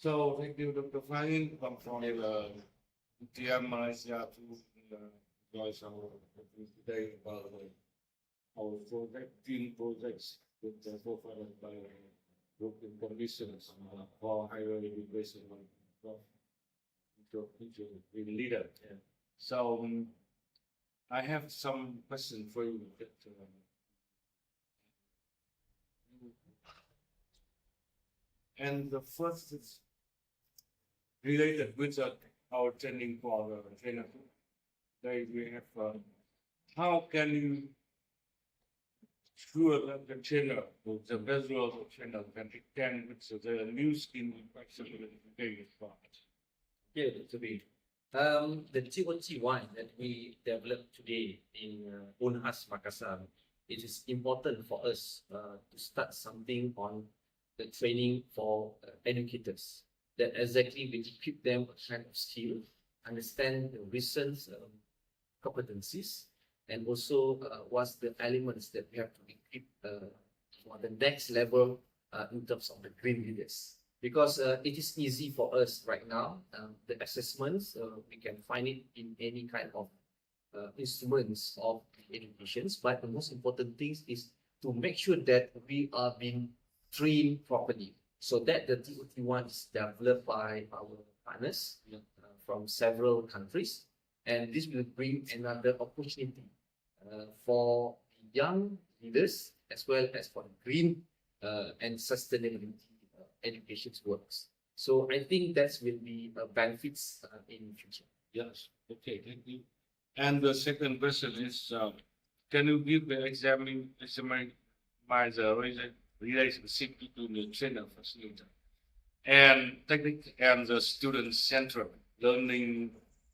So thank you, Dr. Fadhil, from TM Malaysia to join our meeting today about our project, team projects with the provided by European conditions for higher education of future leader. Yeah. So I have some questions for you. That, and the first is related with our training for the trainer. Today we have how can you sure that the trainer, the visual trainer, can with the new skin infection today is part. Yeah, to be. The TOT1 that we developed today in Unhas Makassar, it is important for us to start something on the training for educators that exactly will equip them a kind of skill, understand the recent competencies, and also what's the elements that we have to equip for the next level in terms of the green leaders. Because it is easy for us right now, the assessments, we can find it in any kind of instruments of educations, but the most important thing is to make sure that we are being trained properly. So that the TOT1 is developed by our partners from several countries, and this will bring another opportunity for young leaders as well as for the green and sustainability education works. So I think that will be benefits in future. Yes. Okay. Thank you. And the second question is, can you give the examine by the relationship between the trainer facilitator and technique and the student central learning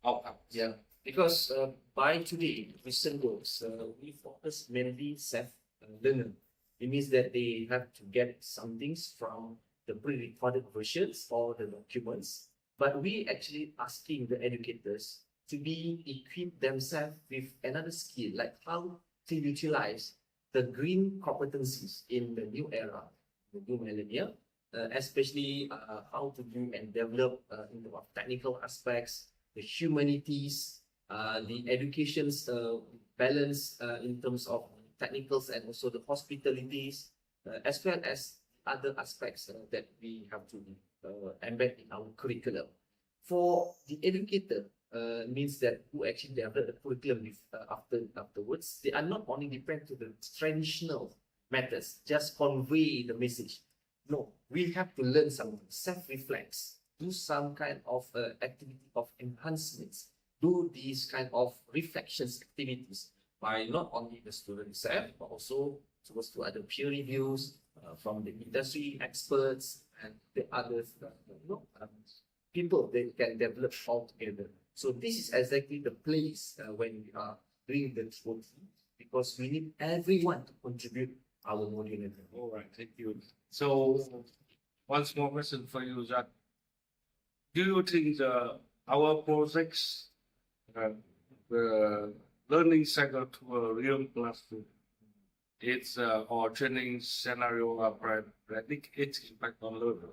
outcomes? Yeah, because by today, recent goals, we focus mainly self-learner. It means that they have to get some things from the pre-recorded versions or the documents, but we actually asking the educators to be equipped themselves with another skill, like how to utilize the green competencies in the new era, the new millennium, especially how to do and develop in the technical aspects, the humanities, the education's balance in terms of technicals and also the hospitalities, as well as other aspects that we have to embed in our curriculum. For the educator, means that who actually develop the curriculum with, afterwards, they are not only depend to the traditional methods, just convey the message. No, we have to learn some self-reflex, do some kind of activity of enhancements, do these kind of reflections activities by not only the student itself, but also supposed to other peer reviews from the industry experts and the others, people they can develop all together. So this is exactly the place when we are doing the TOT, because we need everyone to contribute our module. All right, thank you. So, one small question for you, Zach. Do you think our projects, the learning cycle to a real classroom, it's our training scenario predict its impact on learning,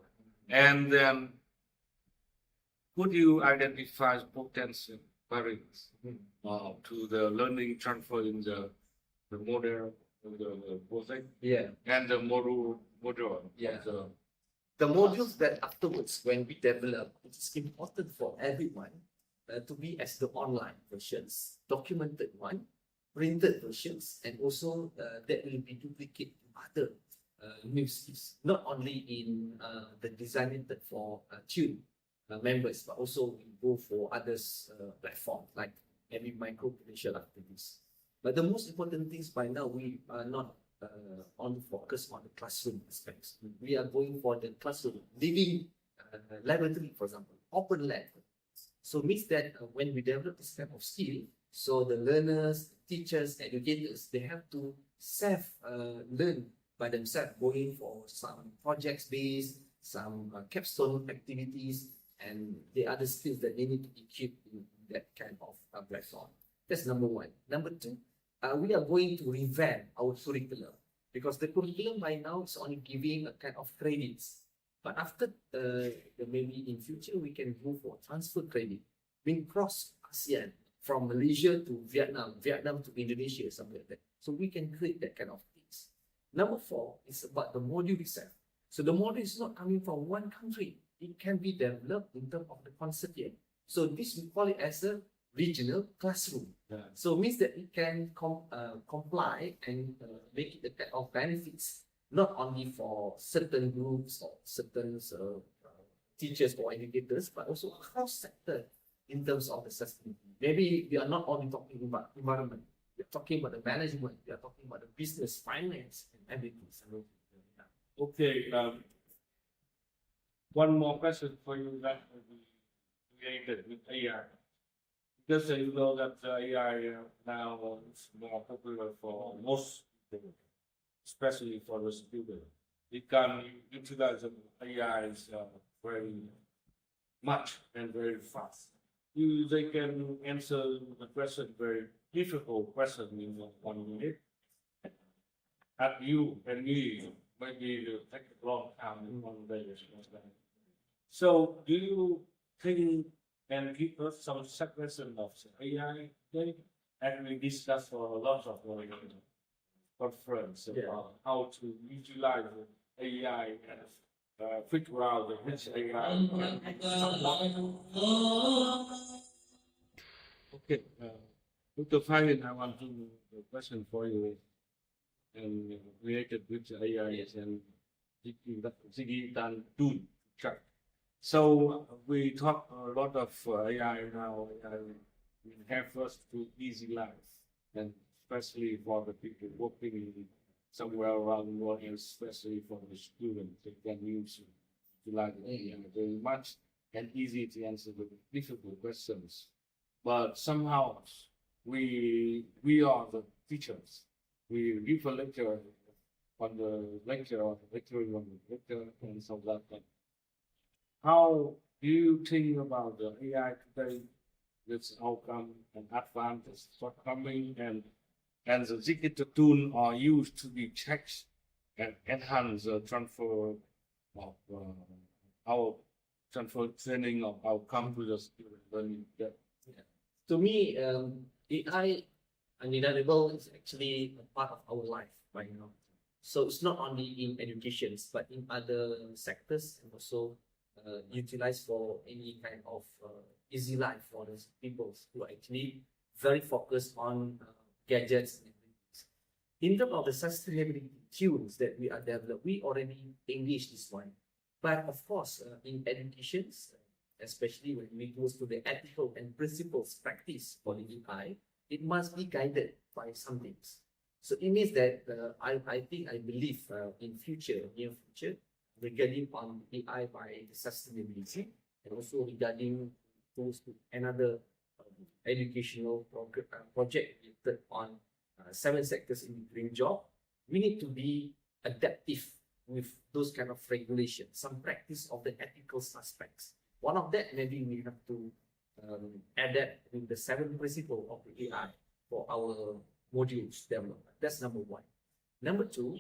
and then could you identify potential barriers to the learning transfer in the model of the project? Yeah. And the module. Yeah. The modules that afterwards, when we develop, it is important for everyone to be as the online versions, documented one, printed versions, and also that will be duplicated to other new skills, not only in the designated for Tune members, but also we go for others platforms like maybe micro credential activities. But the most important things by now, we are not on focus on the classroom aspects. We are going for the classroom, living laboratory, for example, open lab. So means that when we develop this type of skill, so the learners, teachers, educators, they have to self-learn by themselves, going for some projects based, some capstone activities, and the other skills that they need to equip in that kind of platform. That's number one. Number two, we are going to revamp our curriculum, because the curriculum by now is only giving a kind of credits. But after maybe in future we can go for transfer credit, being cross ASEAN from Malaysia to Vietnam, Vietnam to Indonesia, something like that. So we can create that kind of things. Number 4 is about the module itself. So the module is not coming from one country. It can be developed in terms of the consortium. So this we call it as a regional classroom. Yeah. So it means that it can comply and make it a kind of benefits, not only for certain groups or certain teachers or educators, but also across sector in terms of the sustainability. Maybe we are not only talking about environment, we are talking about the management, we are talking about the business, finance, and everything. Okay, one more question for you that will be related with AI. Because you know that AI now is more popular for most people, especially for the student. It can utilize AI very much and very fast. They can answer the question, very difficult question in 1 minute. At you and me, maybe it'll take a long time in 1 day or something. So do you think and give us some suggestion of AI today? And we discuss for a lot of conference about how to utilize AI and figure out which AI. Okay, Dr. Fadhil, I want to a question for you and related with AI and digital tool. So we talk a lot of AI now, and we have first to easy life, and especially for the people working somewhere around the world, and especially for the students, they can use utilize AI very much and easy to answer the difficult questions. But somehow we are the teachers. We give a lecture on the lecture on the lecturing on the lecture and so that. How do you think about the AI today, its outcome and advantage, shortcoming, and the digital tool are used to be checked and enhance the transfer of our transfer training of outcome to the student learning. Yeah. To me, AI undeniable is actually a part of our life right now. So it's not only in education, but in other sectors and also utilized for any kind of easy life for the people who are actually very focused on gadgets and everything. In terms of the sustainability tools that we are developing, we already engaged this one. But of course, in education, especially when we go to the ethical and principles practice for the AI, it must be guided by some things. So it means that I believe in near future, regarding on AI by the sustainability and also regarding those to another educational project related on 7 sectors in the green job, we need to be adaptive with those kind of regulations, some practice of the ethical aspects. One of that, maybe we have to adapt with the 7 principles of the AI for our modules development. That's number 1. Number 2,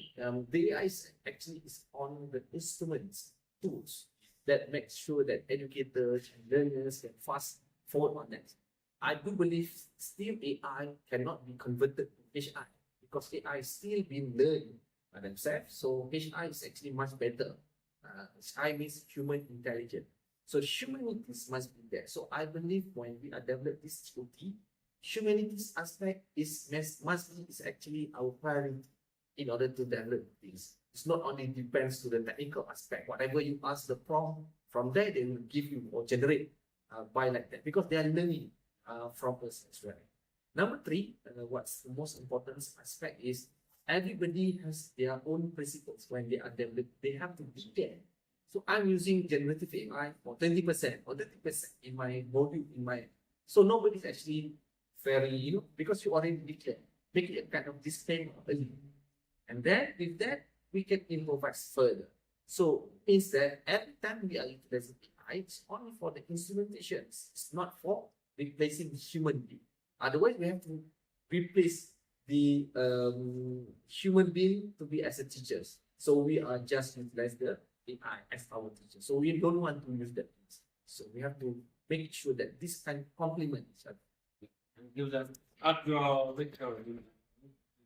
the AI actually is on the instruments, tools that make sure that educators and learners can fast forward on that. I do believe still AI cannot be converted to HI because AI is still being learned by themselves. So HI is actually much better. HI means human intelligence. So humanities must be there. So I believe when we are developing this OT, humanities aspect must be actually our priority in order to develop things. It's not only depends to the technical aspect. Whatever you ask the prompt, from there they will give you or generate by like that because they are learning from us as well. Number 3, what's the most important aspect is everybody has their own principles when they are developed. They have to be there. So I'm using generative AI for 20% or 30% in my module, so nobody's actually very, because you already declare, make it a kind of disclaimer. And then with that, we can improvise further. So means that every time we are utilizing AI, it's only for the instrumentations. It's not for replacing the human being. Otherwise, we have to replace the human being to be as a teachers. So we are just utilize the AI as our teacher. So we don't want to use that. So we have to make sure that this can complement each other. And give them at your lecture in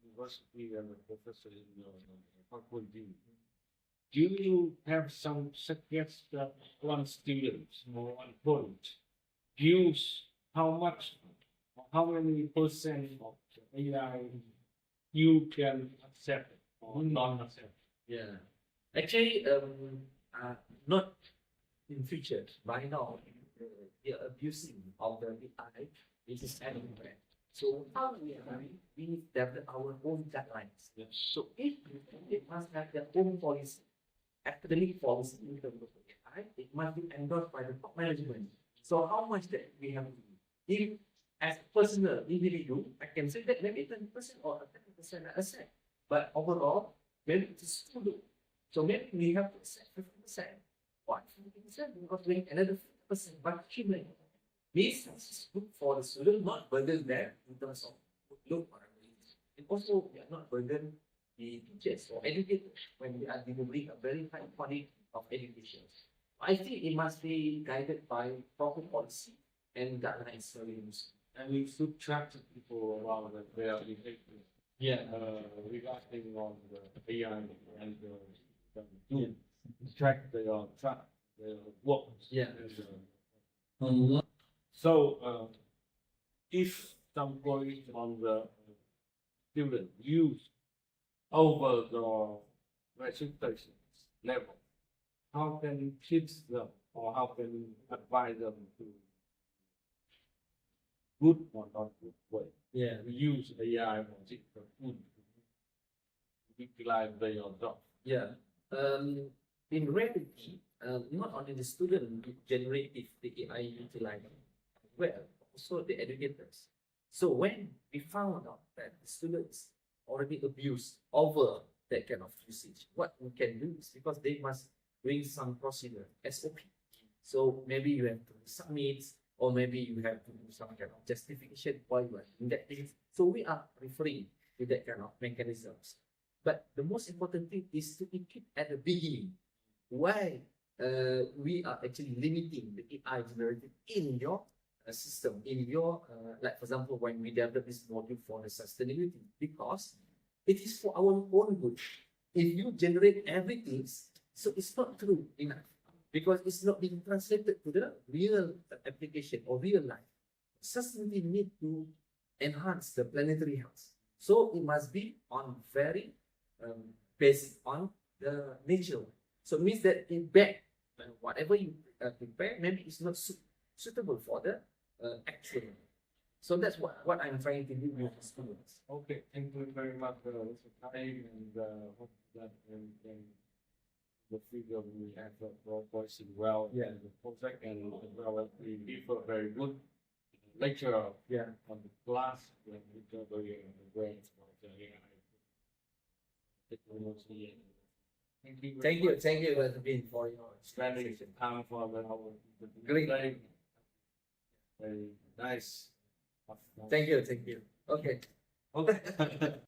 university and a professor in your faculty. Do you have some suggestions that one student or one college use how much, how many percent of the AI you can accept or not accept? Yeah. Actually, not in future. By now, the abusing of the AI is everywhere. So how we develop our own guidelines. Yes. So if it must have their own policy, academic policy in terms of AI, it must be endorsed by the top management. So how much that we have to do? If as a personal individual, I can say that maybe 20% or 10% I accept. But overall, maybe it is too low. So maybe we have to accept 50%. Why 50%? Because doing another 50% but accumulate. Means it's good for the student, not burden them in terms of load or abilities. And also we are not burden the teachers or educators when we are delivering a very high quality of education. I think it must be guided by proper policy and guidelines for the university. And we should track the people around their behavior. Yeah. Regarding on the AI and the track their work. Yeah. So if some colleagues on the student use over the registration level, how can you teach them or how can you advise them to good or not good way? Yeah. We use AI for good, utilize their job. Yeah. In reality, not only the student generate if the AI utilize well, also the educators. So when we found out that the students already abuse over that kind of usage, what we can do is because they must bring some procedure, SOP. So maybe you have to submit, or maybe you have to do some kind of justification why you are doing that thing. So we are referring to that kind of mechanisms. But the most important thing is to keep at the beginning why we are actually limiting the AI generated in your system, in your, like for example, when we develop this module for the sustainability, because it is for our own good. If you generate everything, so it's not true enough because it's not being translated to the real application or real life. Sustainability need to enhance the planetary health. So it must be on very based on the nature. So it means that in back, whatever you prepare, maybe it's not suitable for the actual. So that's what I'm trying to do with the students. Okay, thank you very much for the time and hope that in the future we have voicing well in the project and as well as we give a very good lecture on the class and we are very aware of the AI technology. Thank you, Fadhil, for your Spending time for our Great. day. Very nice. Thank you. Okay.